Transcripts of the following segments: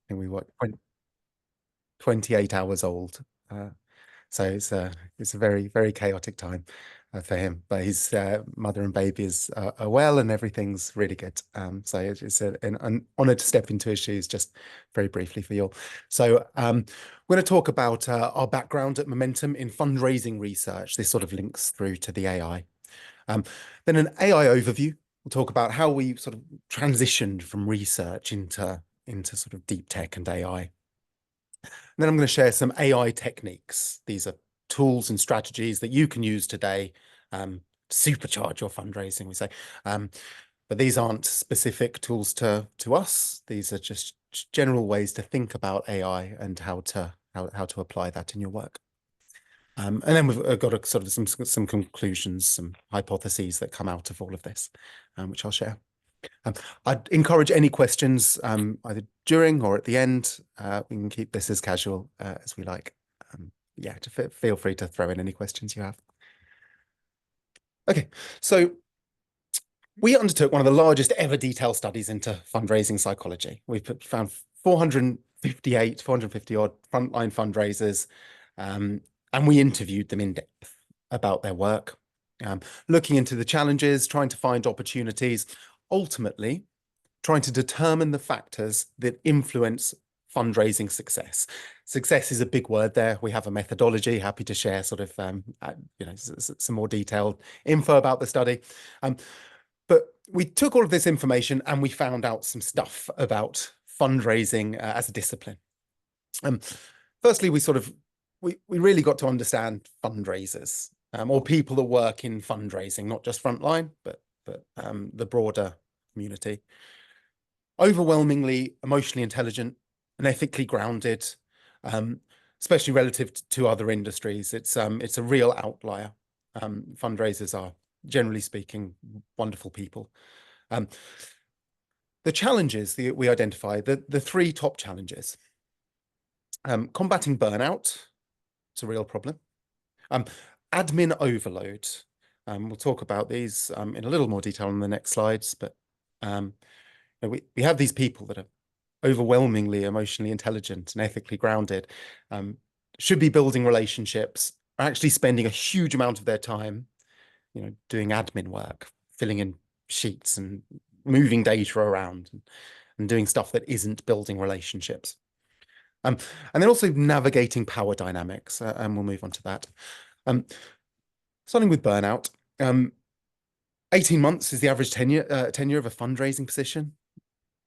think we were 28 hours old. So it's a very, very chaotic time for him. But his mother and baby are well, and everything's really good. So it's an honor to step into his shoes, just very briefly for you all. So we're going to talk about our background at Momentum in fundraising research. This sort of links through to the AI. Then an AI overview. We'll talk about how we sort of transitioned from research into sort of deep tech and AI. And then I'm going to share some AI techniques. These are tools and strategies that you can use today to supercharge your fundraising, we say. But these aren't specific tools to us. These are just general ways to think about AI and how to apply that in your work. And then we've got sort of some conclusions, some hypotheses that come out of all of this, which I'll share. I'd encourage any questions either during or at the end. We can keep this as casual as we like. Yeah, feel free to throw in any questions you have. Okay, so we undertook one of the largest ever detailed studies into fundraising psychology. We found 450 odd frontline fundraisers, and we interviewed them in depth about their work, looking into the challenges, trying to find opportunities, ultimately trying to determine the factors that influence fundraising success. Success is a big word there. We have a methodology, happy to share sort of, some more detailed info about the study. But we took all of this information and we found out some stuff about fundraising as a discipline. Firstly, we really got to understand fundraisers, or people that work in fundraising, not just frontline, but the broader community. Overwhelmingly emotionally intelligent and ethically grounded, especially relative to other industries. It's a real outlier. Fundraisers are, generally speaking, wonderful people. The challenges that we identify, the three top challenges. Combating burnout, it's a real problem. Admin overload. We'll talk about these in a little more detail on the next slides, but we have these people that are overwhelmingly emotionally intelligent and ethically grounded, should be building relationships, are actually spending a huge amount of their time, doing admin work, filling in sheets and moving data around and doing stuff that isn't building relationships. And then also navigating power dynamics, and we'll move on to that. Starting with burnout, 18 months is the average tenure of a fundraising position.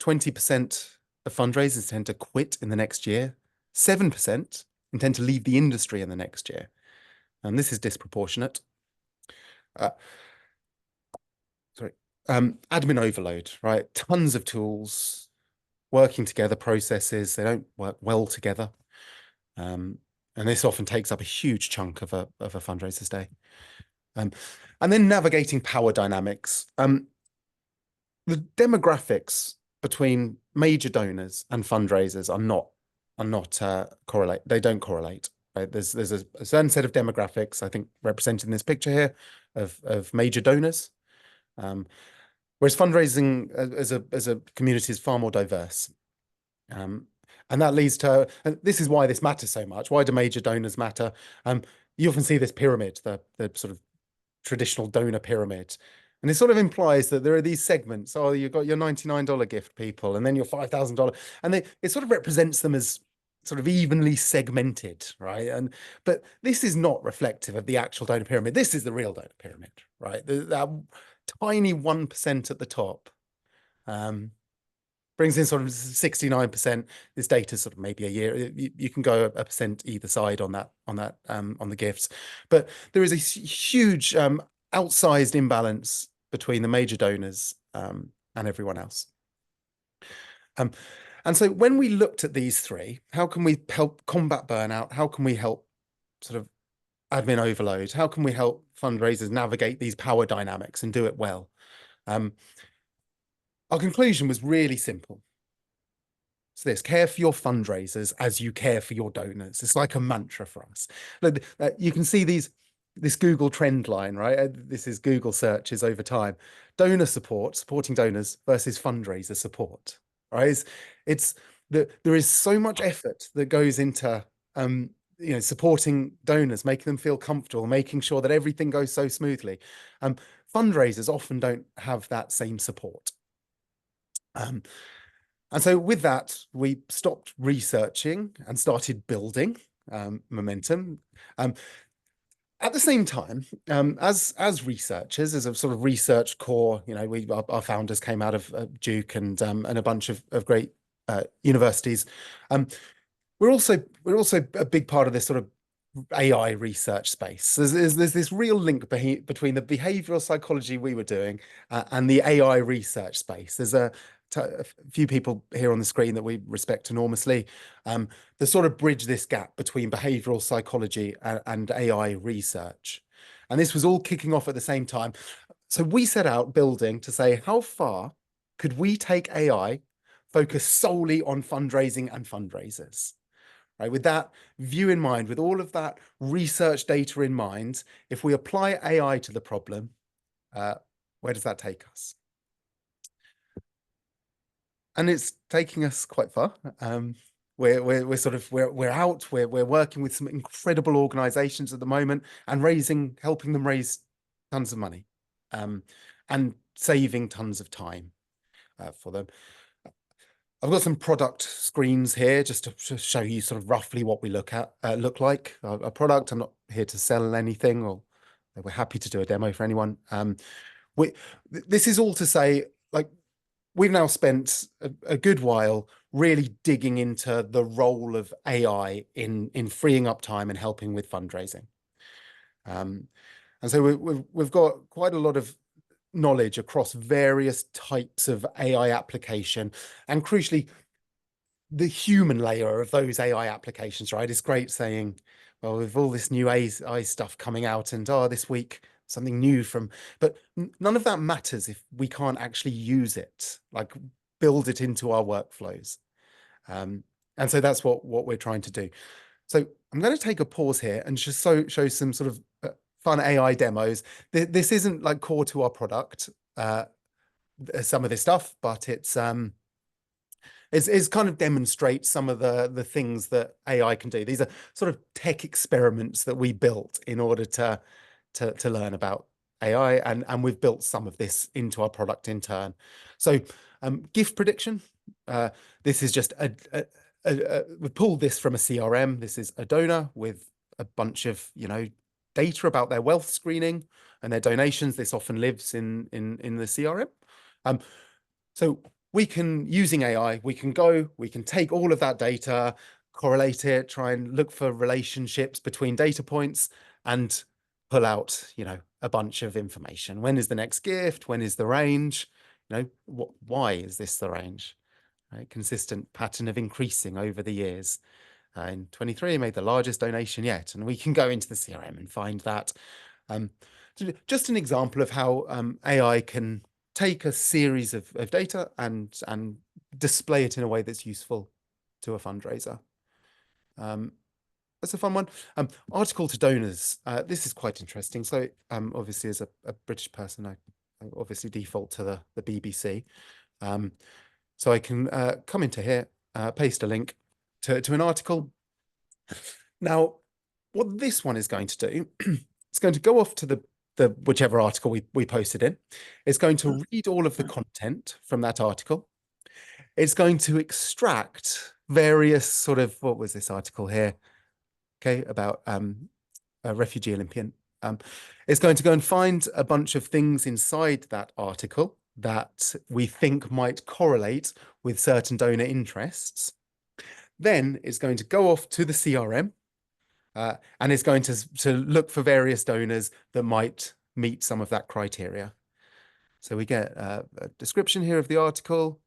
20% of fundraisers tend to quit in the next year. 7% intend to leave the industry in the next year. And this is disproportionate. Admin overload, right? Tons of tools, working together processes, they don't work well together. And this often takes up a huge chunk of a fundraiser's day. And then navigating power dynamics. The demographics between major donors and fundraisers are not correlate. They don't correlate. Right? There's a certain set of demographics, I think, represented in this picture here of major donors, whereas fundraising as a community is far more diverse. And that leads to, and this is why this matters so much. Why do major donors matter? You often see this pyramid, the sort of traditional donor pyramid. And it sort of implies that there are these segments. Oh, you've got your $99 gift people, and then your $5,000. And it sort of represents them as sort of evenly segmented, right? But this is not reflective of the actual donor pyramid. This is the real donor pyramid, right? That tiny 1% at the top brings in sort of 69%. This data is sort of maybe a year. You can go a percent either side on the gifts, but there is a huge outsized imbalance between the major donors and everyone else. And so when we looked at these three, how can we help combat burnout? How can we help sort of admin overload? How can we help fundraisers navigate these power dynamics and do it well? Our conclusion was really simple. So this, care for your fundraisers as you care for your donors. It's like a mantra for us. Look, you can see this Google trend line, right? This is Google searches over time. Donor support, supporting donors versus fundraiser support, right? It's there is so much effort that goes into supporting donors, making them feel comfortable, making sure that everything goes so smoothly. Fundraisers often don't have that same support. And so with that, we stopped researching and started building momentum. At the same time, as researchers, as a sort of research core, our founders came out of Duke and a bunch of great universities. We're also a big part of this sort of AI research space. There's this real link between the behavioral psychology we were doing and the AI research space. There's a few people here on the screen that we respect enormously that sort of bridge this gap between behavioral psychology and AI research. And this was all kicking off at the same time. So we set out building to say, how far could we take AI, focus solely on fundraising and fundraisers? Right, with that view in mind, with all of that research data in mind, if we apply AI to the problem, where does that take us? And it's taking us quite far. We're out. We're working with some incredible organisations at the moment and helping them raise tons of money, and saving tons of time for them. I've got some product screens here just to show you sort of roughly what we look like. A product. I'm not here to sell anything, or we're happy to do a demo for anyone. This is all to say, like, we've now spent a good while really digging into the role of AI in freeing up time and helping with fundraising. And so we've got quite a lot of knowledge across various types of AI application, and crucially, the human layer of those AI applications, right? It's great saying, well, with all this new AI stuff coming out and this week, something new but none of that matters if we can't actually use it, like build it into our workflows. And so that's what we're trying to do. So I'm going to take a pause here and just show some sort of fun AI demos. This isn't like core to our product, some of this stuff, but it's kind of demonstrates some of the things that AI can do. These are sort of tech experiments that we built in order to learn about AI, and we've built some of this into our product in turn. So gift prediction. This is just we pulled this from a CRM. This is a donor with a bunch of data about their wealth screening and their donations. This often lives in the CRM. So we can, using AI, we can take all of that data, correlate it, try and look for relationships between data points, and pull out, a bunch of information. When is the next gift? When is the range? Why is this the range? Right? Consistent pattern of increasing over the years. In 23, made the largest donation yet, and we can go into the CRM and find that. Just an example of how AI can take a series of data and display it in a way that's useful to a fundraiser. That's a fun one. Article to donors. This is quite interesting. So obviously, as a British person, I obviously default to the BBC. So I can come into here, paste a link to an article. Now, what this one is going to do, it's going to go off to the whichever article we posted in. It's going to read all of the content from that article. It's going to extract various sort of, what was this article here? Okay, about a refugee Olympian. It's going to go and find a bunch of things inside that article that we think might correlate with certain donor interests. Then it's going to go off to the CRM, and it's going to look for various donors that might meet some of that criteria. So we get a description here of the article,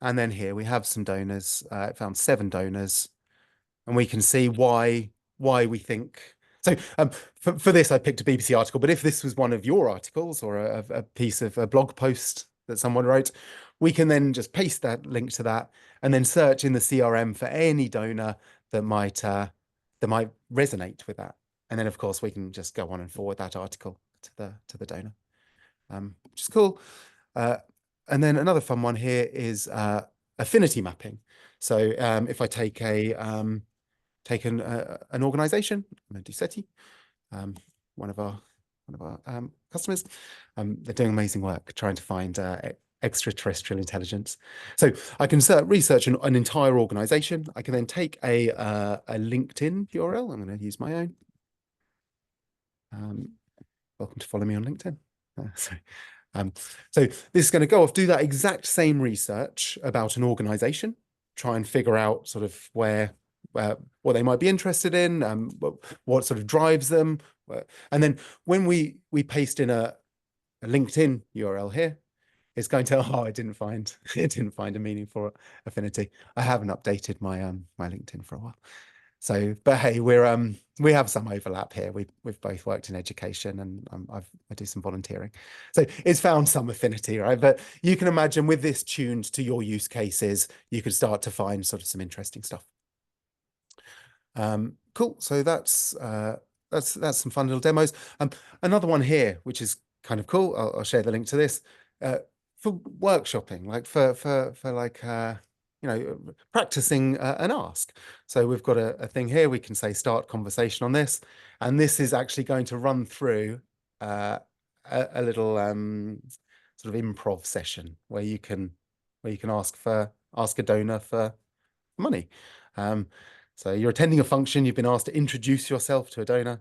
and then here we have some donors. It found 7 donors, and we can see why we think. So for this, I picked a BBC article, but if this was one of your articles or a piece of a blog post that someone wrote, we can then just paste that link to that and then search in the CRM for any donor that might resonate with that. And then, of course, we can just go on and forward that article to the donor, which is cool. And then another fun one here is affinity mapping. So if I take an organization, Meduseti, one of our customers, they're doing amazing work trying to find extraterrestrial intelligence. So I can research an entire organization. I can then take a LinkedIn URL. I'm going to use my own. Welcome to follow me on LinkedIn. So this is going to go off, do that exact same research about an organization, try and figure out sort of what they might be interested in, what sort of drives them. And then when we paste in a LinkedIn URL here, it's going to, oh, it didn't find a meaningful affinity. I haven't updated my my LinkedIn for a while. So, but hey, we have some overlap here. We've both worked in education, and I do some volunteering, so it's found some affinity, right? But you can imagine with this tuned to your use cases, you could start to find sort of some interesting stuff. Cool. So that's some fun little demos. Another one here, which is kind of cool. I'll share the link to this for workshopping, like for like practicing an ask. So we've got a thing here. We can say start conversation on this, and this is actually going to run through a little sort of improv session where you can ask a donor for money. So you're attending a function. You've been asked to introduce yourself to a donor.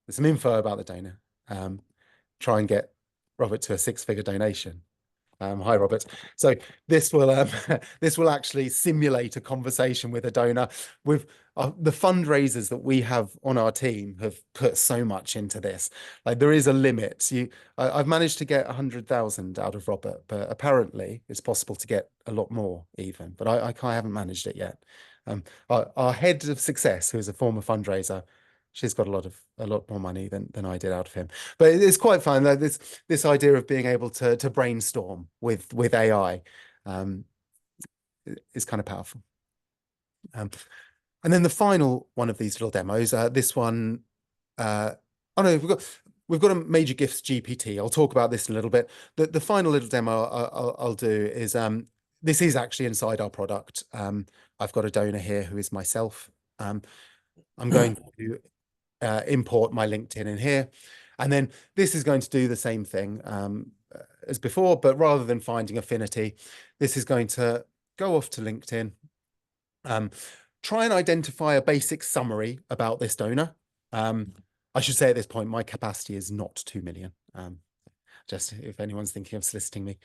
There's some info about the donor. Try and get Robert to a 6-figure donation. Hi, Robert. So this will actually simulate a conversation with a donor. With the fundraisers that we have on our team have put so much into this. Like there is a limit. I've managed to get 100,000 out of Robert, but apparently it's possible to get a lot more even. But I haven't managed it yet. Our head of success, who is a former fundraiser, she's got a lot more money than I did out of him. But it's quite fun. Like this idea of being able to brainstorm with AI is kind of powerful. And then the final one of these little demos, this one, oh no, we've got a major gifts GPT. I'll talk about this in a little bit. The final little demo I'll do is this is actually inside our product. I've got a donor here who is myself. I'm going to import my LinkedIn in here. And then this is going to do the same thing as before, but rather than finding affinity, this is going to go off to LinkedIn, try and identify a basic summary about this donor. I should say at this point, my capacity is not 2 million, just if anyone's thinking of soliciting me.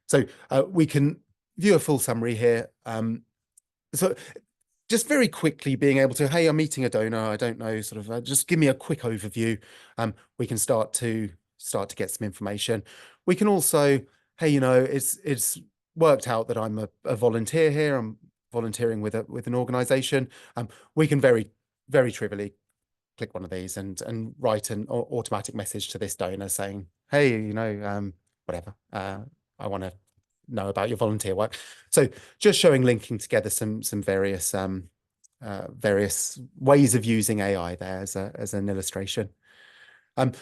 So we can view a full summary here. So just very quickly being able to, hey, I'm meeting a donor. I don't know, sort of, just give me a quick overview. We can start to get some information. We can also, hey, it's worked out that I'm a volunteer here. I'm volunteering with an organization. We can very, very trivially click one of these and write an automatic message to this donor saying, hey, whatever, I want to know about your volunteer work. So just linking together some various ways of using AI there as an illustration. I'm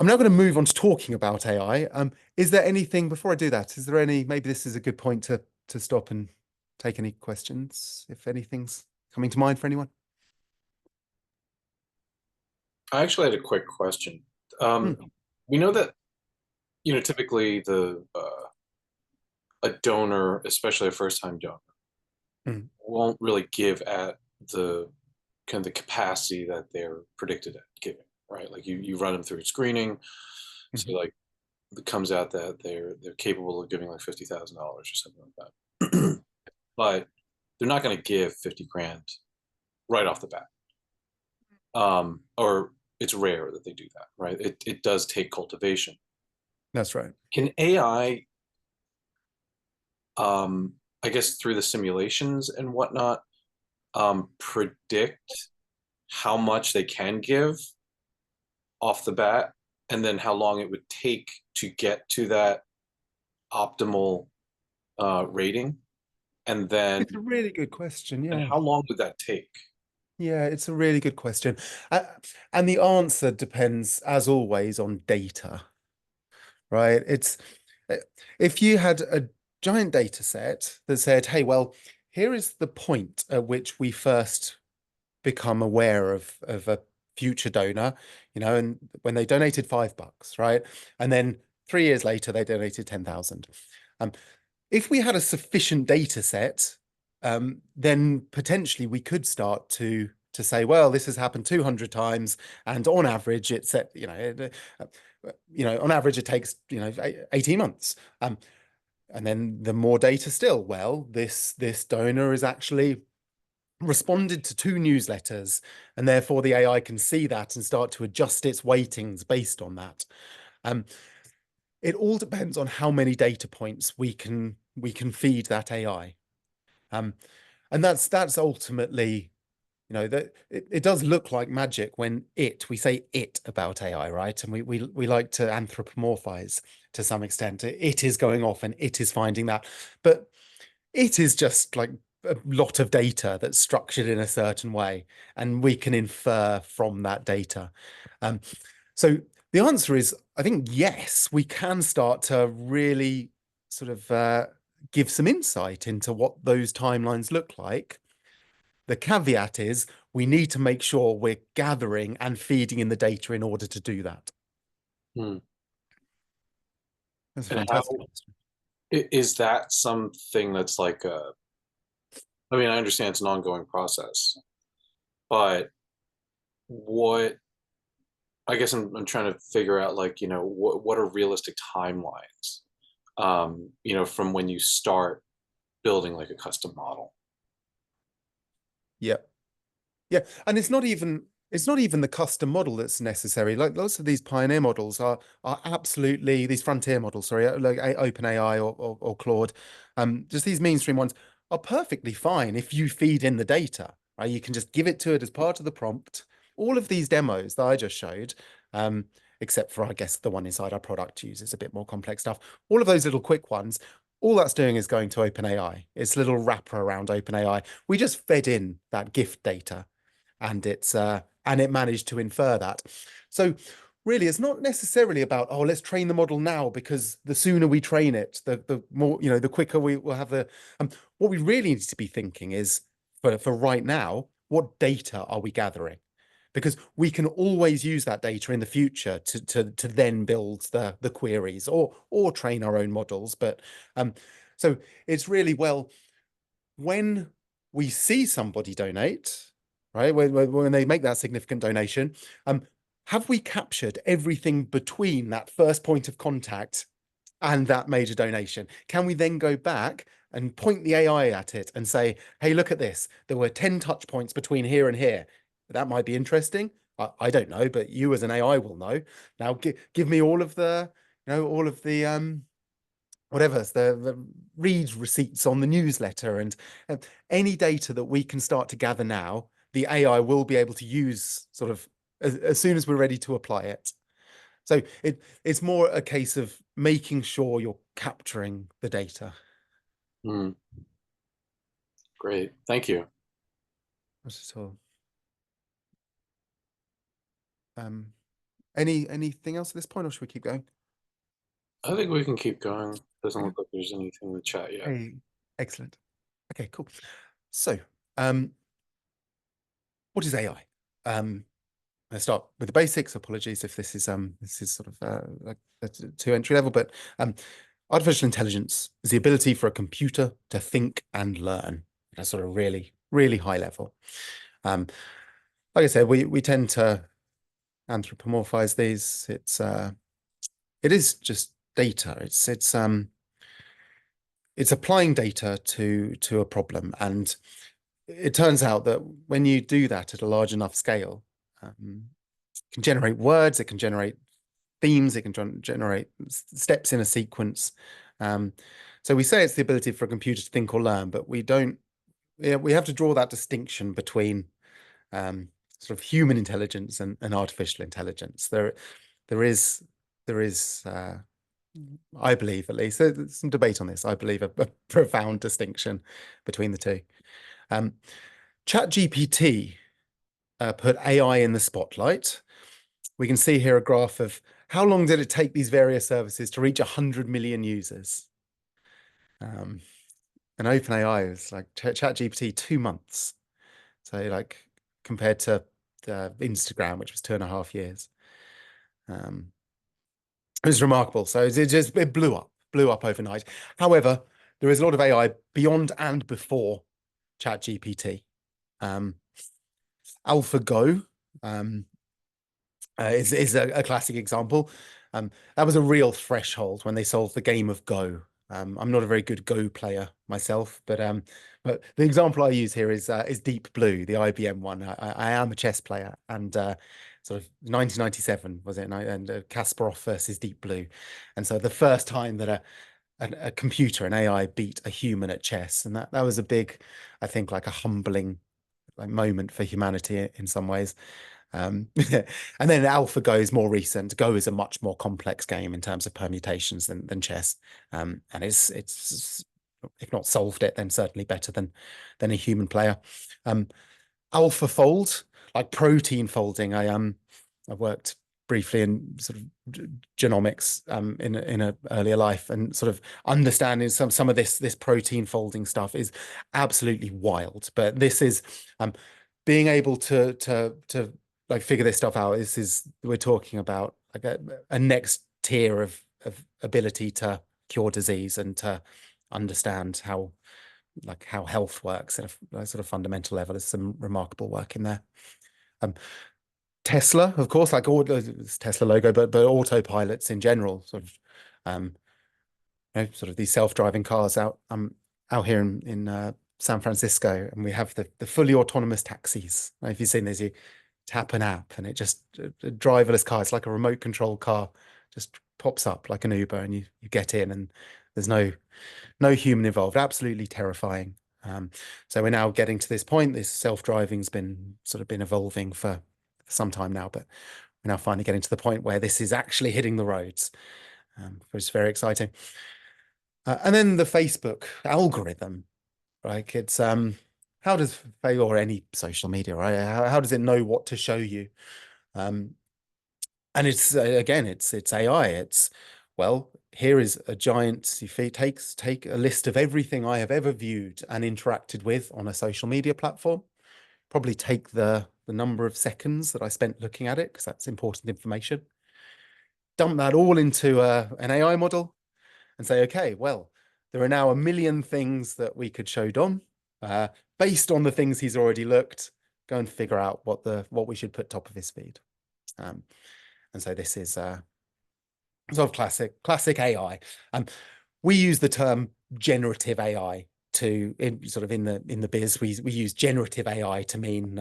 now going to move on to talking about AI. Is there anything before I do that? Is there maybe this is a good point to stop and take any questions if anything's coming to mind for anyone? I actually had a quick question. We know that typically a donor, especially a first-time donor, won't really give at the kind of the capacity that they're predicted at giving, right? Like you run them through screening, so like it comes out that they're capable of giving like $50,000 or something like that, but they're not going to give 50 grand right off the bat, or it's rare that they do that, right? It does take cultivation. That's right. Can AI, I guess through the simulations and whatnot, predict how much they can give off the bat, and then how long it would take to get to that optimal rating? And then it's a really good question. Yeah. And how long would that take? Yeah, it's a really good question. And the answer depends, as always, on data, right? If you had a giant data set that said, hey, well, here is the point at which we first become aware of a future donor, and when they donated $5, right? And then 3 years later, they donated 10,000. If we had a sufficient data set, then potentially we could start to say, well, this has happened 200 times, and on average, it's at, on average, it takes 18 months. And then the more data still, well, this donor is actually responded to 2 newsletters, and therefore the AI can see that and start to adjust its weightings based on that. It all depends on how many data points we can feed that AI. And that's ultimately, that it does look like magic when we say it about AI, right? And we like to anthropomorphize to some extent. It is going off and it is finding that, but it is just like a lot of data that's structured in a certain way, and we can infer from that data. So the answer is, I think, yes, we can start to really sort of give some insight into what those timelines look like. The caveat is we need to make sure we're gathering and feeding in the data in order to do that. Hmm. That's a And how fantastic question. is that something that's like I mean, I understand it's an ongoing process, but what I guess I'm trying to figure out, like, what are realistic timelines, from when you start building like a custom model. Yeah. Yeah, and it's not even the custom model that's necessary. Like lots of these pioneer models are absolutely these frontier models, sorry, like OpenAI or Claude, just these mainstream ones are perfectly fine if you feed in the data, right? You can just give it to it as part of the prompt. All of these demos that I just showed, um, except for I guess the one inside our product uses a bit more complex stuff. All of those little quick ones, all that's doing is going to OpenAI. It's a little wrapper around OpenAI. We just fed in that gift data and it managed to infer that. So really, it's not necessarily about, oh, let's train the model now, because the sooner we train it, the more, the quicker we will have the. What we really need to be thinking is, for right now, what data are we gathering? Because we can always use that data in the future to then build the queries or train our own models. But so it's really, well, when we see somebody donate, right, when they make that significant donation, have we captured everything between that first point of contact and that major donation? Can we then go back and point the AI at it and say, hey, look at this. There were 10 touch points between here and here. That might be interesting. I don't know, but you as an AI will know. Now give me all of the, all of the whatever, the read receipts on the newsletter, and any data that we can start to gather now, the AI will be able to use sort of as soon as we're ready to apply it. So it's more a case of making sure you're capturing the data. Hmm. Great, thank you. So, anything else at this point, or should we keep going? I think we can keep going. Doesn't Okay. look like there's anything in the chat yet. Hey, excellent. Okay, cool. So, what is AI? Let's start with the basics. Apologies if this is sort of like too entry level, but artificial intelligence is the ability for a computer to think and learn at a sort of really, really high level. Um, like I said, we tend to anthropomorphize these. It is just data. It's applying data to a problem, and it turns out that when you do that at a large enough scale, it can generate words, it can generate themes, it can generate steps in a sequence. Um, so we say it's the ability for a computer to think or learn, but we don't. Yeah, we have to draw that distinction between sort of human intelligence and artificial intelligence. There is, I believe, at least, there's some debate on this. I believe a profound distinction between the two. Um, ChatGPT put AI in the spotlight. We can see here a graph of how long did it take these various services to reach 100 million users. Um, And OpenAI is like ChatGPT 2 months. So like compared to Instagram, which was 2.5 years. Um, it was remarkable. So it blew up overnight. However, there is a lot of AI beyond and before ChatGPT. Um, AlphaGo um, is a classic example. That was a real threshold when they solved the game of Go. I'm not a very good Go player myself, but the example I use here is Deep Blue, the IBM one. I am a chess player, and sort of 1997 was it, and Kasparov versus Deep Blue, and so the first time that a computer, an AI, beat a human at chess, and that was a big, I think, like a humbling like moment for humanity in some ways. And then AlphaGo is more recent. Go is a much more complex game in terms of permutations than chess, and it's if not solved it, then certainly better than a human player. AlphaFold, like protein folding. I worked briefly in sort of genomics in a earlier life, and sort of understanding some of this protein folding stuff is absolutely wild. But this is being able to like figure this stuff out. We're talking about like a next tier of ability to cure disease and to understand how health works at a sort of fundamental level. There's some remarkable work in there. Um, Tesla, of course, like all the Tesla logo, but autopilots in general, um, sort of these self-driving cars out here in San Francisco, and we have the fully autonomous taxis. If you've seen these, you tap an app and it just a driverless car. It's like a remote control car, just pops up like an Uber, and you get in, and there's no human involved. Absolutely terrifying. So we're now getting to this point. This self-driving's been evolving for some time now, but we're now finally getting to the point where this is actually hitting the roads, which is very exciting. And then the Facebook algorithm, right? It's how does Facebook or any social media, right? How does it know what to show you? And it's again, it's AI. It's well, here is a giant. If it take a list of everything I have ever viewed and interacted with on a social media platform, probably take the number of seconds that I spent looking at it, because that's important information. Dump that all into an AI model and say, okay, well, there are now a million things that we could show Dom. Based on the things he's already looked, go and figure out what we should put top of his feed. And so this is sort of classic AI. We use the term generative AI in the biz. We use generative AI to mean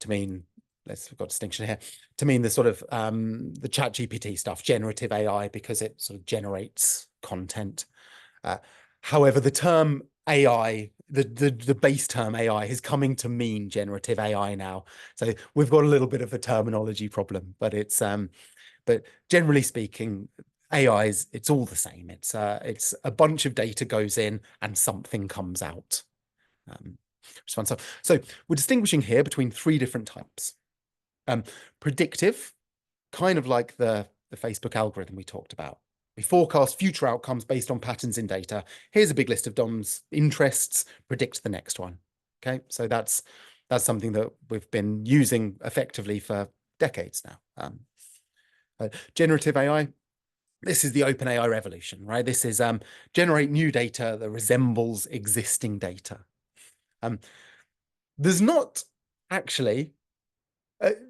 we've got a distinction here, to mean the sort of the chat GPT stuff, generative AI, because it sort of generates content. However, the term AI, the base term AI, is coming to mean generative AI now. So we've got a little bit of a terminology problem, but but generally speaking, AI it's all the same. It's a bunch of data goes in and something comes out. So we're distinguishing here between three different types. Predictive, kind of like the Facebook algorithm we talked about. We forecast future outcomes based on patterns in data. Here's a big list of Dom's interests. Predict the next one. Okay, so that's something that we've been using effectively for decades now. Generative AI. This is the OpenAI revolution, right? This is generate new data that resembles existing data. There's not actually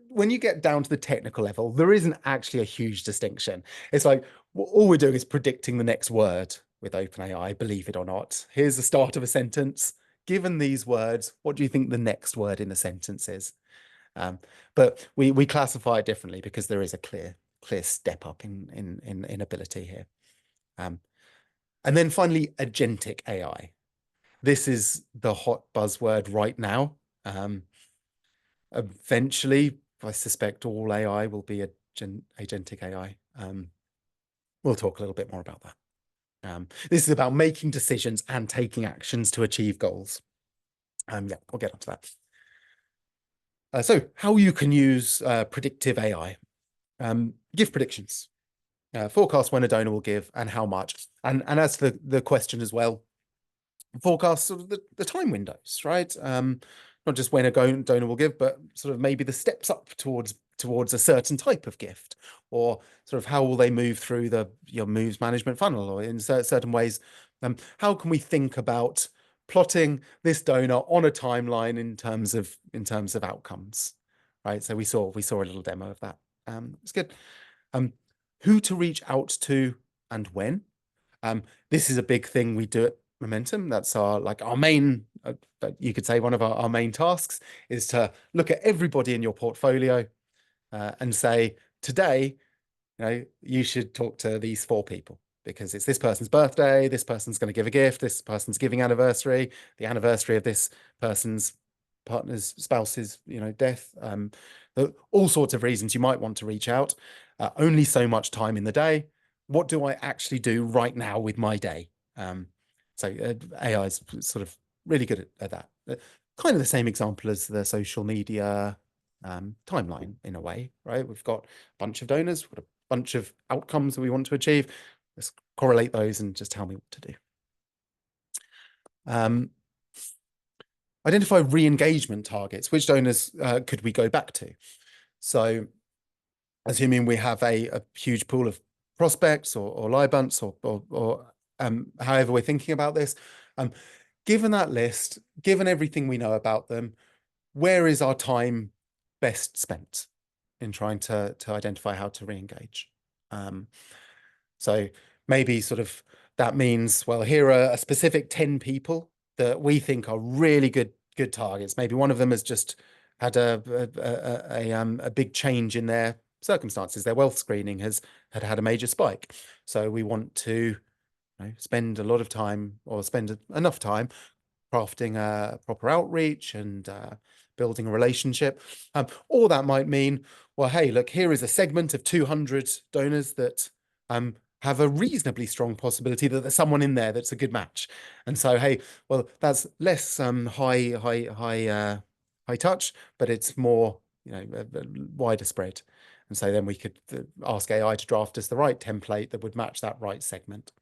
when you get down to the technical level, there isn't actually a huge distinction. It's like all we're doing is predicting the next word with OpenAI, believe it or not. Here's the start of a sentence. Given these words, what do you think the next word in the sentence is? But we classify it differently because there is a clear step up in ability here. And then finally, agentic AI. This is the hot buzzword right now. Eventually, I suspect all AI will be agentic AI. We'll talk a little bit more about that. This is about making decisions and taking actions to achieve goals. Yeah, we'll get onto that. So how you can use predictive AI. Give predictions. Forecast when a donor will give and how much. And as for the question as well, forecast sort of the time windows, right? Not just when a donor will give, but sort of maybe the steps up towards a certain type of gift, or sort of how will they move through your moves management funnel, or in certain ways. How can we think about plotting this donor on a timeline in terms of outcomes, right? So we saw a little demo of that. It's good. Um, who to reach out to and when. This is a big thing we do at Momentum. That's our main, you could say one of our main tasks is to look at everybody in your portfolio and say, today, you should talk to these 4 people because it's this person's birthday, this person's going to give a gift, this person's giving anniversary, the anniversary of this person's partner's spouse's, death. All sorts of reasons you might want to reach out. Only so much time in the day. What do I actually do right now with my day? So AI is sort of really good at that. Kind of the same example as the social media timeline in a way, right? We've got a bunch of donors, we've got a bunch of outcomes that we want to achieve. Let's correlate those and just tell me what to do. Identify re-engagement targets. Which donors could we go back to? So assuming we have a huge pool of prospects or libunts or however we're thinking about this, given that list, given everything we know about them, where is our time best spent in trying to identify how to re-engage? So maybe sort of that means, well, here are a specific 10 people that we think are really good targets. Maybe one of them has just had a big change in their circumstances. Their wealth screening had a major spike. So we want to spend a lot of time, or spend enough time, crafting a proper outreach and building a relationship. Or that might mean, well, hey, look, here is a segment of 200 donors that have a reasonably strong possibility that there's someone in there that's a good match. And so, hey, well, that's less high touch, but it's more, a wider spread. And so then we could ask AI to draft us the right template that would match that right segment.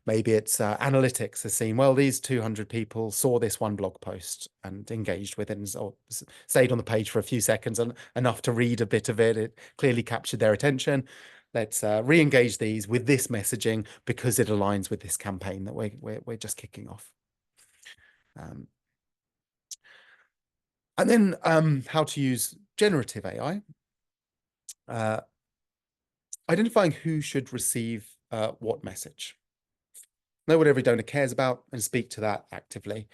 Maybe it's analytics has seen, well, these 200 people saw this one blog post and engaged with it, or stayed on the page for a few seconds and enough to read a bit of it. It clearly captured their attention. Let's re-engage these with this messaging because it aligns with this campaign that we're just kicking off. And then how to use generative AI. Identifying who should receive what message. Know what every donor cares about and speak to that actively.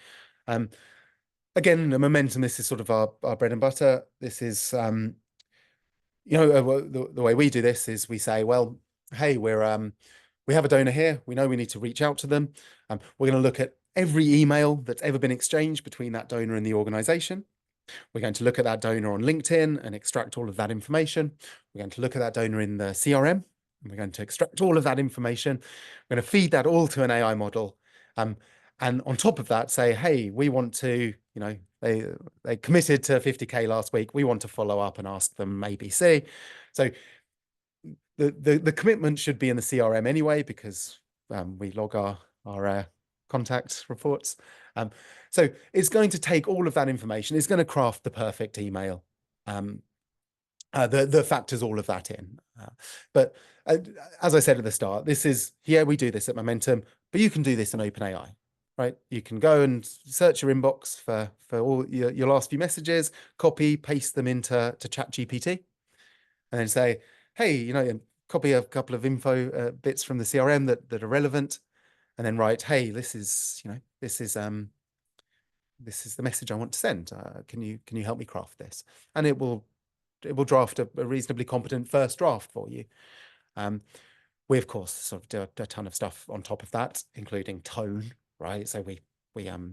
Again, the Momentum, this is sort of our bread and butter. This is, the way we do this is we say, well, hey, we have a donor here. We know we need to reach out to them. We're going to look at every email that's ever been exchanged between that donor and the organization. We're going to look at that donor on LinkedIn and extract all of that information. We're going to look at that donor in the CRM. And we're going to extract all of that information. We're going to feed that all to an AI model. And on top of that, say, hey, we want to, they committed to 50K last week. We want to follow up and ask them ABC. So the commitment should be in the CRM anyway, because we log our contact reports. So it's going to take all of that information. It's going to craft the perfect email that factors all of that in. But as I said at the start, we do this at Momentum, but you can do this in OpenAI, right? You can go and search your inbox for all your last few messages, copy, paste them into ChatGPT, and then say, hey, copy a couple of info bits from the CRM that are relevant, and then write, hey, this is the message I want to send. Can you help me craft this? And it will draft a reasonably competent first draft for you. We of course sort of do a ton of stuff on top of that, including tone, right? So we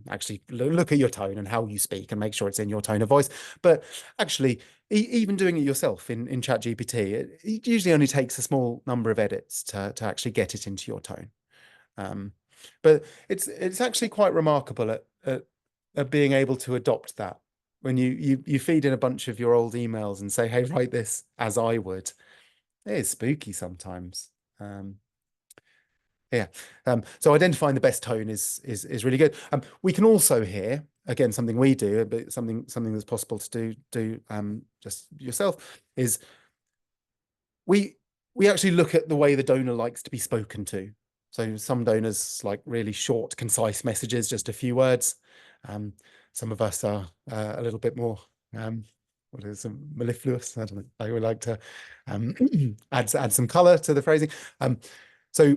actually look at your tone and how you speak and make sure it's in your tone of voice. But actually, even doing it yourself in ChatGPT, it usually only takes a small number of edits to actually get it into your tone. But it's actually quite remarkable at being able to adopt that. When you feed in a bunch of your old emails and say, hey, write this as I would. It is spooky sometimes. Yeah. So identifying the best tone is really good. We can also hear, again, something we do, but something that's possible to do just yourself, is we we actually look at the way the donor likes to be spoken to. So some donors like really short, concise messages, just a few words. Um, some of us are a little bit more what is it, mellifluous? I don't know. I would like to um, add some color to the phrasing. So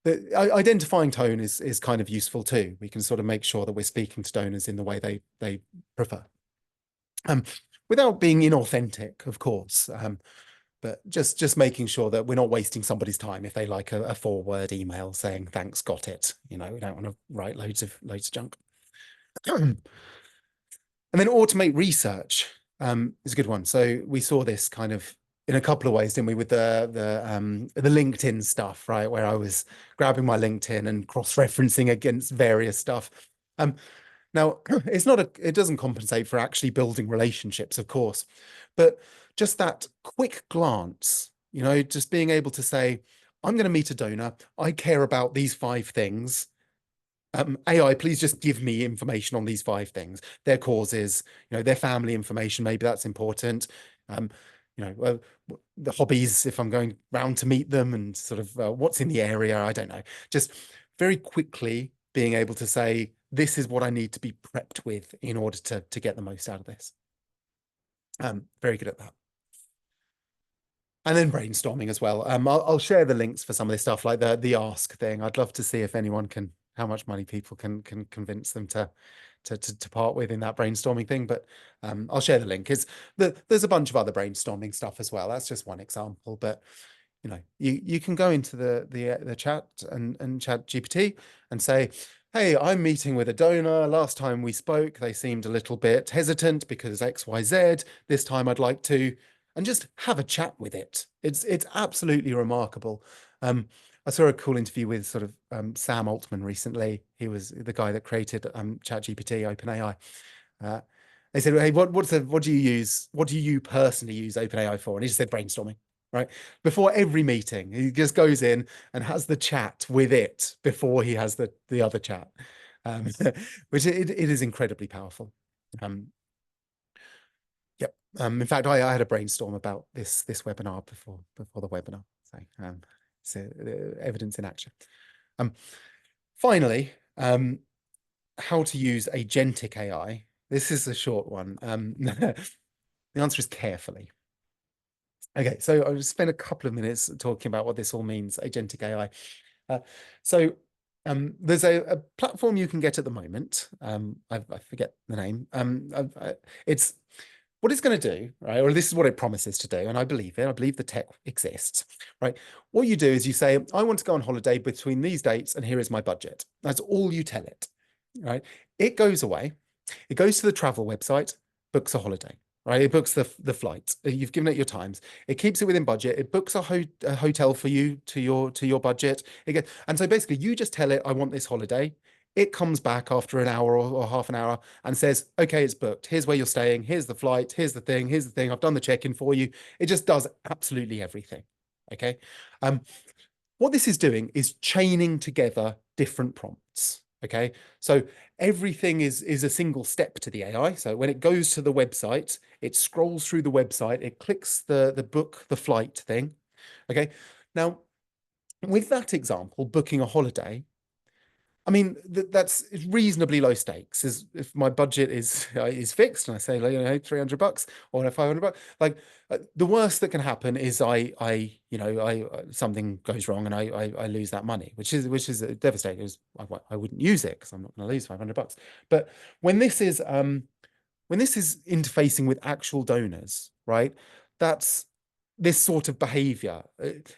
identifying tone is kind of useful too. We can sort of make sure that we're speaking to donors in the way they prefer, um, without being inauthentic, of course. But just making sure that we're not wasting somebody's time if they like a 4-word email saying thanks, got it. You know, we don't want to write loads of junk. And then automate research is a good one. So we saw this kind of in a couple of ways, didn't we, with the LinkedIn stuff, right? Where I was grabbing my LinkedIn and cross-referencing against various stuff. Now, it doesn't compensate for actually building relationships, of course, but just that quick glance, you know, just being able to say, I'm going to meet a donor. I care about these 5 things. AI, please just give me information on these 5 things, their causes, you know, their family information, maybe that's important. Um, you know, the hobbies, if I'm going round to meet them, and sort of what's in the area, I don't know. Just very quickly being able to say, this is what I need to be prepped with in order to get the most out of this. Very good at that. And then brainstorming as well. I'll share the links for some of this stuff, like the ask thing. I'd love to see if anyone can, how much money people can convince them to part with in that brainstorming thing. But I'll share the link. There's a bunch of other brainstorming stuff as well. That's just one example. But you know, you can go into the chat and chat GPT and say, hey, I'm meeting with a donor. Last time we spoke, they seemed a little bit hesitant because XYZ. This time I'd like to, and just have a chat with it. It's absolutely remarkable. I saw a cool interview with sort of Sam Altman recently. He was the guy that created ChatGPT, OpenAI. Uh, they said, "Hey, what do you use? What do you personally use OpenAI for?" And he just said brainstorming. Right before every meeting, he just goes in and has the chat with it before he has the other chat, um, which it is incredibly powerful. Um, Yep. In fact, I had a brainstorm about this webinar before the webinar. So it's evidence in action. Finally, how to use agentic AI. This is a short one. The answer is carefully. Okay, so I'll just spend a couple of minutes talking about what this all means, agentic AI. So there's a platform you can get at the moment. I forget the name. It's what it's going to do, right? Or this is what it promises to do, and I believe it. I believe the tech exists, right? What you do is you say, I want to go on holiday between these dates, and here is my budget. That's all you tell it, right? It goes away. It goes to the travel website, books a holiday, right? It books the flight. You've given it your times. It keeps it within budget. It books a hotel for you to your budget. And so basically, you just tell it, I want this holiday. It comes back after an hour or half an hour and says, okay, it's booked. Here's where you're staying. Here's the flight. Here's the thing. Here's the thing. I've done the check-in for you. It just does absolutely everything. Okay. What this is doing is chaining together different prompts. Okay. So everything is a single step to the AI. So when it goes to the website, it scrolls through the website, it clicks the book, the flight thing. Okay. Now, with that example, booking a holiday, I mean, that's reasonably low stakes. Is if my budget is fixed, and I say, like, you know, $300 or $500, like the worst that can happen is something goes wrong and I lose that money, which is devastating. I wouldn't use it because I'm not going to lose $500. But when this is interfacing with actual donors, right? That's this sort of behavior.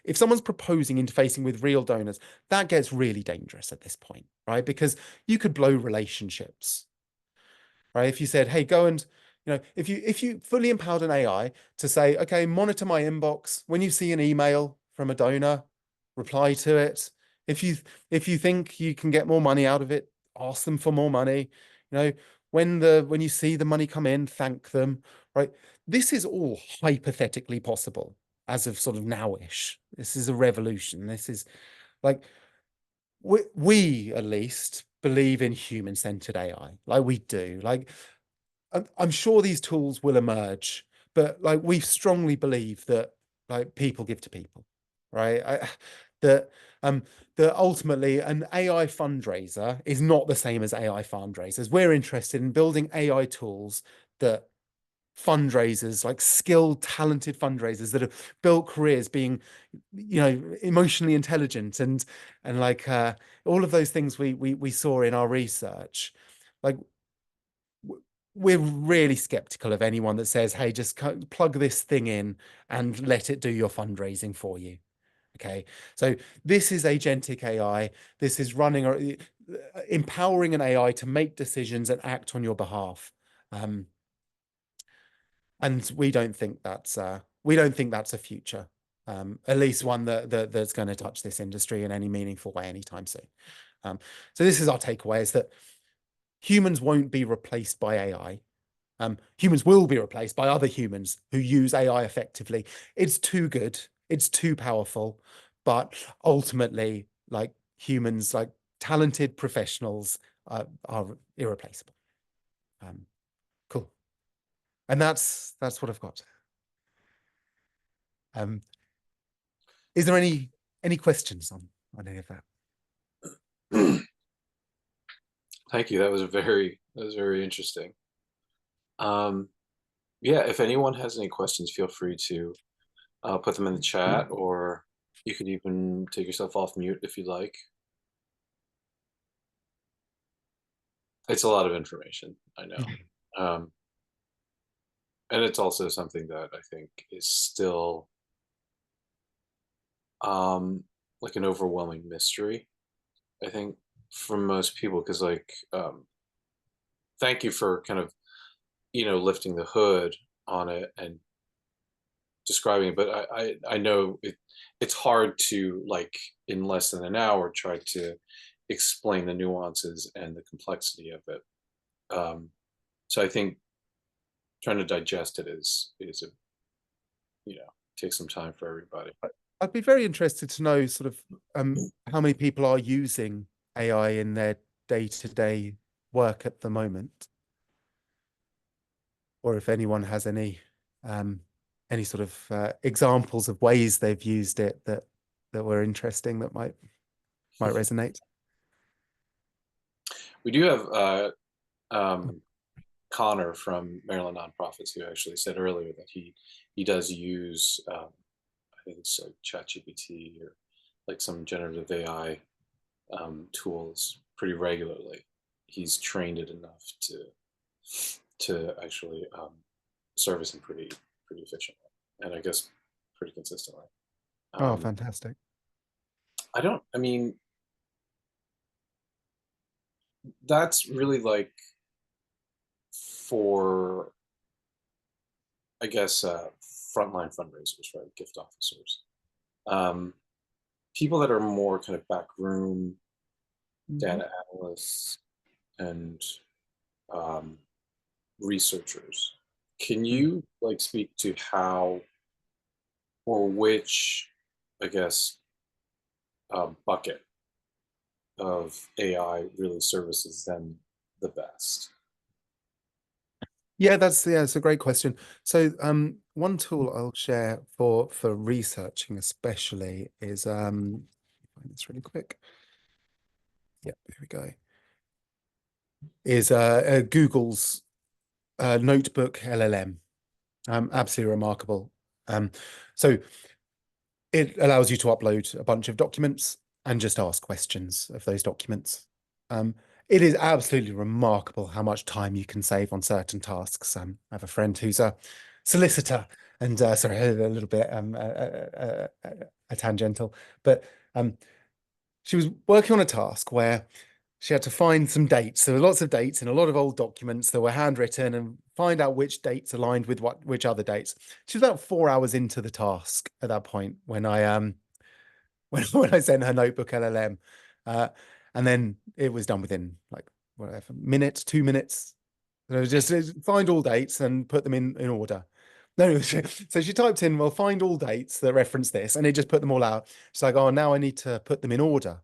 If someone's proposing interfacing with real donors, that gets really dangerous at this point, right? Because you could blow relationships, right? If you said, hey, go and, if you fully empowered an AI to say, okay, monitor my inbox. When you see an email from a donor, reply to it. If you think you can get more money out of it, ask them for more money. You know, when you see the money come in, thank them, right? This is all hypothetically possible as of sort of nowish. This is a revolution. This is like we at least believe in human-centered AI. Like we do. Like I'm sure these tools will emerge, but like we strongly believe that like people give to people, right? That um that ultimately an AI fundraiser is not the same as AI fundraisers. We're interested in building AI tools that fundraisers, like skilled, talented fundraisers that have built careers being, emotionally intelligent and like all of those things we saw in our research. Like we're really skeptical of anyone that says, hey, just plug this thing in and let it do your fundraising for you. Okay, so this is agentic AI. This is empowering an AI to make decisions and act on your behalf. And we don't think that's a future, at least one that's going to touch this industry in any meaningful way anytime soon. So this is our takeaway: is that humans won't be replaced by AI. Humans will be replaced by other humans who use AI effectively. It's too good. It's too powerful. But ultimately, like humans, like talented professionals, are irreplaceable. Cool. And that's what I've got. Um, is there any questions on any of that? Thank you. That was very interesting. Um, yeah, if anyone has any questions, feel free to put them in the chat, or you could even take yourself off mute if you'd like. It's a lot of information, I know. Um, and it's also something that I think is still like an overwhelming mystery, I think, for most people, because thank you for kind of, lifting the hood on it and describing it, but I know it's hard to, like, in less than an hour, try to explain the nuances and the complexity of it. So I think trying to digest it is a, takes some time for everybody. I'd be very interested to know sort of how many people are using AI in their day-to-day work at the moment, or if anyone has any sort of examples of ways they've used it that were interesting that might resonate. We do have Connor from Maryland Nonprofits, who actually said earlier that he does use I think it's like ChatGPT or like some generative AI tools pretty regularly. He's trained it enough to actually service them pretty efficiently, and I guess pretty consistently. Oh, Um, fantastic. I don't. I mean, that's really like for, I guess, frontline fundraisers, right? Gift officers, um, people that are more kind of backroom Mhm. data analysts and um, researchers. Can Mm. you like speak to how or which, I guess, bucket of AI really services them the best? Yeah, it's a great question. So one tool I'll share for researching especially is find this really quick. Yeah, here we go. Is Google's Notebook LLM. Absolutely remarkable. Um, so it allows you to upload a bunch of documents and just ask questions of those documents. It is absolutely remarkable how much time you can save on certain tasks. I have a friend who's a solicitor, and sorry, a little bit a tangential, but she was working on a task where she had to find some dates. There were lots of dates in a lot of old documents that were handwritten and find out which dates aligned with which other dates. She was about 4 hours into the task at that point when I when I sent her Notebook LLM. Uh, and then it was done within like whatever minutes, 2 minutes. It was just find all dates and put them in order. No, so she typed in, well, find all dates that reference this, and it just put them all out. She's like, oh, now I need to put them in order.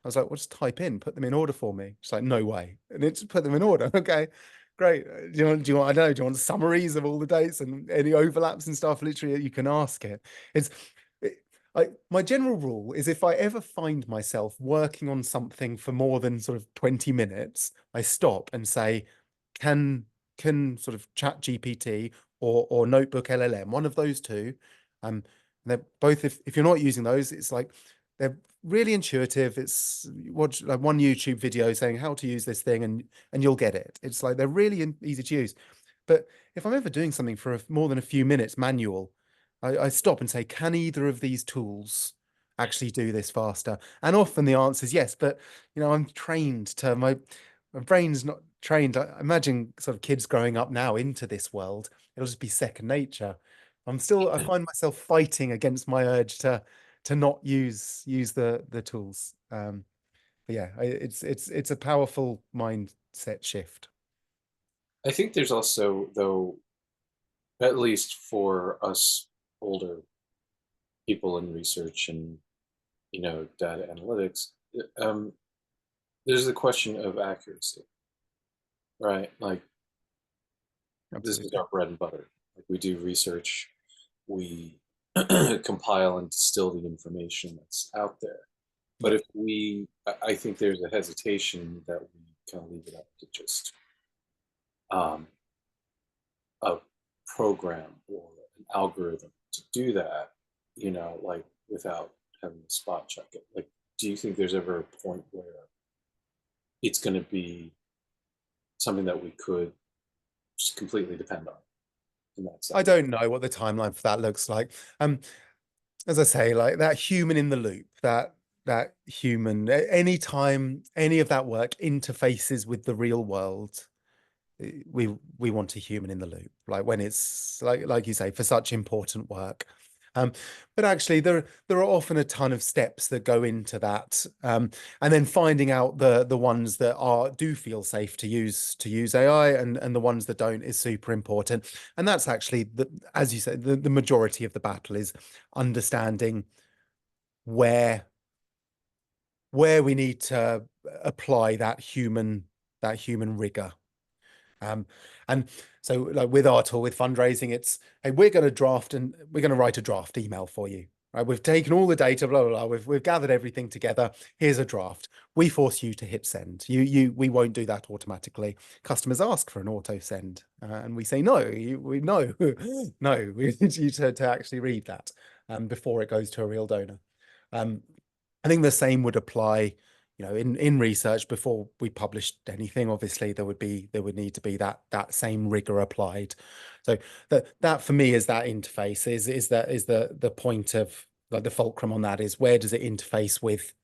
I was like, well, just type in, put them in order for me. She's like, no way. And it's put them in order. Okay, great. I don't know, do you want summaries of all the dates and any overlaps and stuff? Literally, you can ask it. It's, it, my general rule is if I ever find myself working on something for more than sort of 20 minutes, I stop and say, can, sort of Chat GPT or Notebook LLM, one of those two, they're both, if you're not using those, it's like, they're really intuitive. It's watch like one YouTube video saying how to use this thing and you'll get it. It's like they're really easy to use. But if I'm ever doing something for more than a few minutes manual, I stop and say, can either of these tools actually do this faster? And often the answer is yes, but I'm trained to my brain's not trained. I imagine sort of kids growing up now into this world, it'll just be second nature. I find myself fighting against my urge to not use the tools. But yeah, it's a powerful mindset shift. I think there's also, though, at least for us older people in research and data analytics, um, there's the question of accuracy, right? Like this is Absolutely. our bread and butter. Like we do research, we compile and distill the information that's out there. But Yeah. I think there's a hesitation that we kind of leave it up to just um, a program or an algorithm to do that, like without having to spot check it. Like, do you think there's ever a point where it's going to be something that we could just completely depend on in that I sense? don't know what the timeline for that looks like. As I say, like that human in the loop, that human, anytime any of that work interfaces with the real world, we want a human in the loop, like when it's like you say, for such important work. um but actually there are often a ton of steps that go into that, and then finding out the ones that do feel safe to use AI, and the ones that don't is super important. And that's actually as you said, the majority of the battle is understanding where we need to apply that human rigor. um, and so, like with our tool, with fundraising, it's, hey, we're going to write a draft email for you. Right? We've taken all the data, blah blah blah. We've gathered everything together. Here's a draft. We force you to hit send. We won't do that automatically. Customers ask for an auto send, and we say no. We no, no. We need you to actually read that before it goes to a real donor. Um, I think the same would apply, in research. Before we published anything, obviously there would need to be that same rigor applied. So that for me is that interface, is the point of, like, the fulcrum on that is, where does it interface with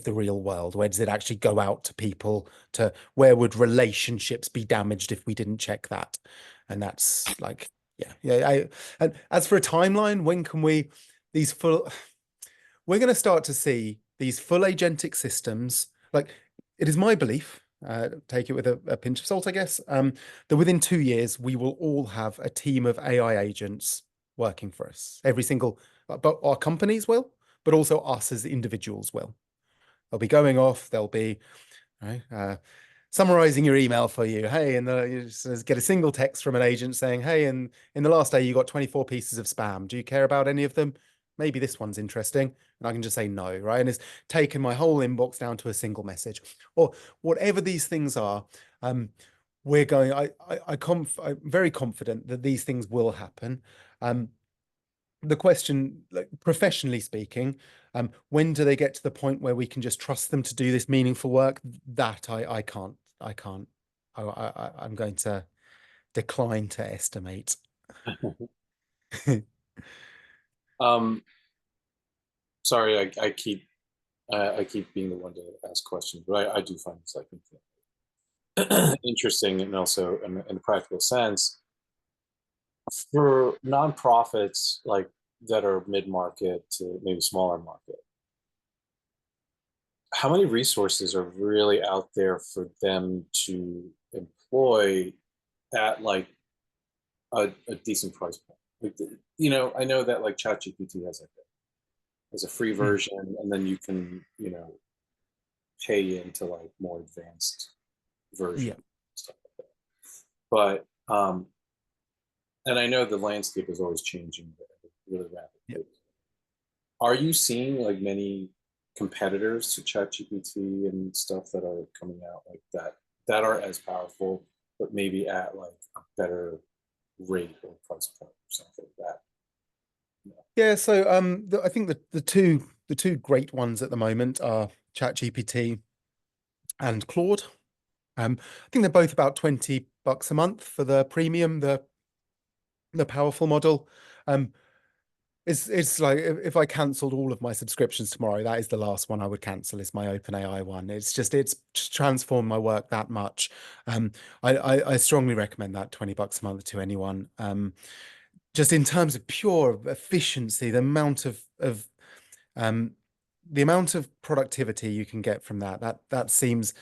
the real world? Where does it actually go out to people? To where would relationships be damaged if we didn't check that? And that's like, yeah. And as for a timeline, when can these full we're going to start to see these full agentic systems. Like, it is my belief, take it with a pinch of salt, I guess, that within 2 years, we will all have a team of AI agents working for us. Every single, but our companies will, but also us as individuals will. They'll be going off, they'll be, right, summarizing your email for you. Hey, and you just get a single text from an agent saying, hey, in the last day, you got 24 pieces of spam. Do you care about any of them? Maybe this one's interesting. And I can just say no, right? And it's taken my whole inbox down to a single message. Or whatever these things are, we're going, I'm very confident that these things will happen. The question, like, professionally speaking, when do they get to the point where we can just trust them to do this meaningful work? That I can't. I'm going to decline to estimate. um, Sorry, I keep being the one to ask questions, but I do find this, interesting, and also in a practical sense for nonprofits like that are mid market to maybe smaller market. How many resources are really out there for them to employ at like a decent price point? Like, I know that like ChatGPT has a free Mm. version, and then you can pay into like more advanced version Yeah. stuff like that. But and I know the landscape is always changing at a really rapid Yeah. pace. Are you seeing like many competitors to ChatGPT and stuff that are coming out like that are as powerful, but maybe at like a better rate or price point or something like that? Yeah, so I think the two great ones at the moment are ChatGPT and Claude. I think they're both about $20 a month for the premium, the powerful model. Um, it's like if I cancelled all of my subscriptions tomorrow, that is the last one I would cancel, is my OpenAI one. It's just transformed my work that much. Um, I strongly recommend that $20 a month to anyone. Just in terms of pure efficiency, um, the amount of productivity you can get from that seems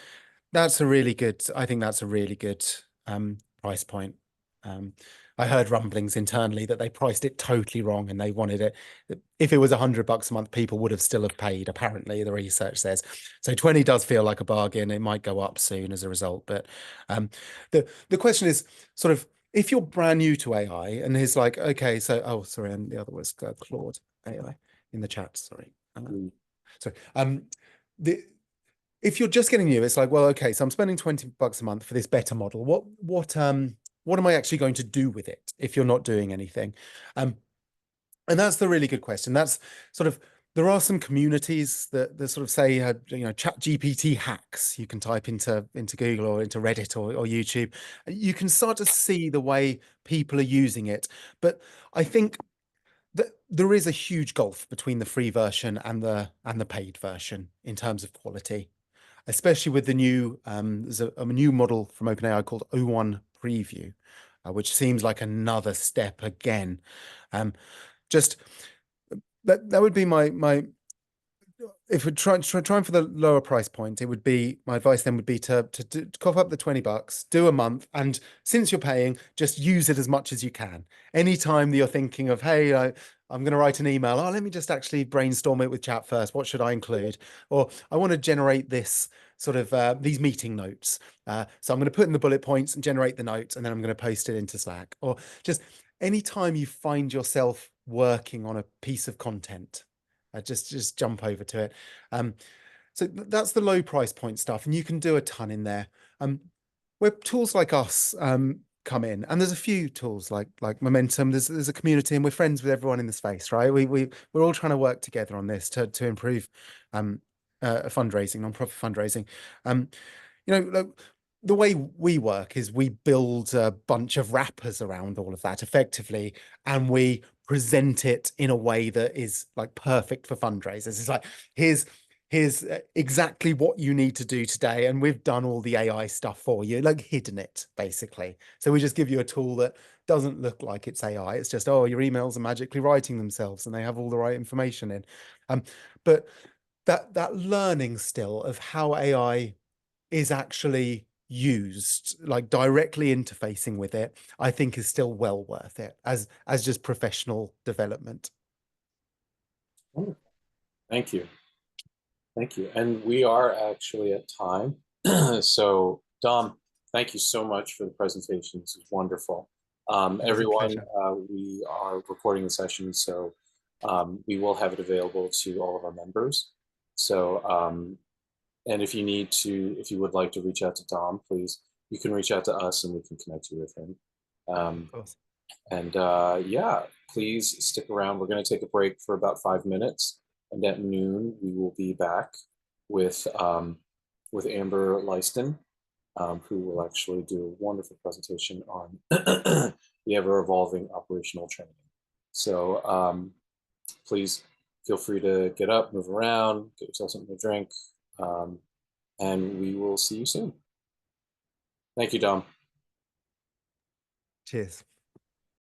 that's a really good, I think that's a really good price point. Um, I heard rumblings internally that they priced it totally wrong and they wanted it. If it was $100 a month, people would have still have paid, apparently, the research says. So 20 does feel like a bargain. It might go up soon as a result. But um, the question is sort of, if you're brand new to AI and he's like, okay, so, oh, sorry, and the other was Claude AI in the chat, sorry. Mm. Sorry. The if you're just getting new, it's like, well, okay, so I'm spending $20 a month for this better model. What am I actually going to do with it if you're not doing anything? And that's the really good question. That's sort of there are some communities that sort of say, Chat GPT hacks. You can type into Google or into Reddit or YouTube. You can start to see the way people are using it. But I think that there is a huge gulf between the free version and the paid version in terms of quality, especially with the new there's a new model from OpenAI called O1 Preview, which seems like another step again. Just that would be my if we're trying for the lower price point, it would be my advice then would be to cough up the $20, do a month, and since you're paying, just use it as much as you can. Anytime that you're thinking of, hey, I'm going to write an email, oh, let me just actually brainstorm it with chat first. What should I include? Or I want to generate this sort of these meeting notes. So I'm going to put in the bullet points and generate the notes, and then I'm going to post it into Slack. Or just anytime you find yourself working on a piece of content, just jump over to it. So that's the low price point stuff, and you can do a ton in there. Where tools like us come in, and there's a few tools like Momentum. There's a community, and we're friends with everyone in the space, right? We're all trying to work together on this to improve fundraising, non-profit fundraising. Um, like the way we work is we build a bunch of wrappers around all of that effectively, and we present it in a way that is like perfect for fundraisers. It's like, here's exactly what you need to do today, and we've done all the AI stuff for you, like hidden it basically. So we just give you a tool that doesn't look like it's AI. It's just, oh, your emails are magically writing themselves and they have all the right information in. But that learning still of how AI is actually used, like directly interfacing with it, I think is still well worth it as just professional development. Wonderful. Thank you. Thank you. And we are actually at time. So, Dom, thank you so much for the presentation. This was wonderful. It was a Everyone, pleasure. we are recording the session, so we will have it available to all of our members. So, and if you need to, if you would like to reach out to Dom, please, you can reach out to us and we can connect you with him. Of course. And yeah, please stick around. We're going to take a break for about 5 minutes, and at noon we will be back with Amber Leiston, who will actually do a wonderful presentation on the ever-evolving operational training. So please feel free to get up, move around, get yourself something to drink, and we will see you soon. Thank you, Dom. Cheers.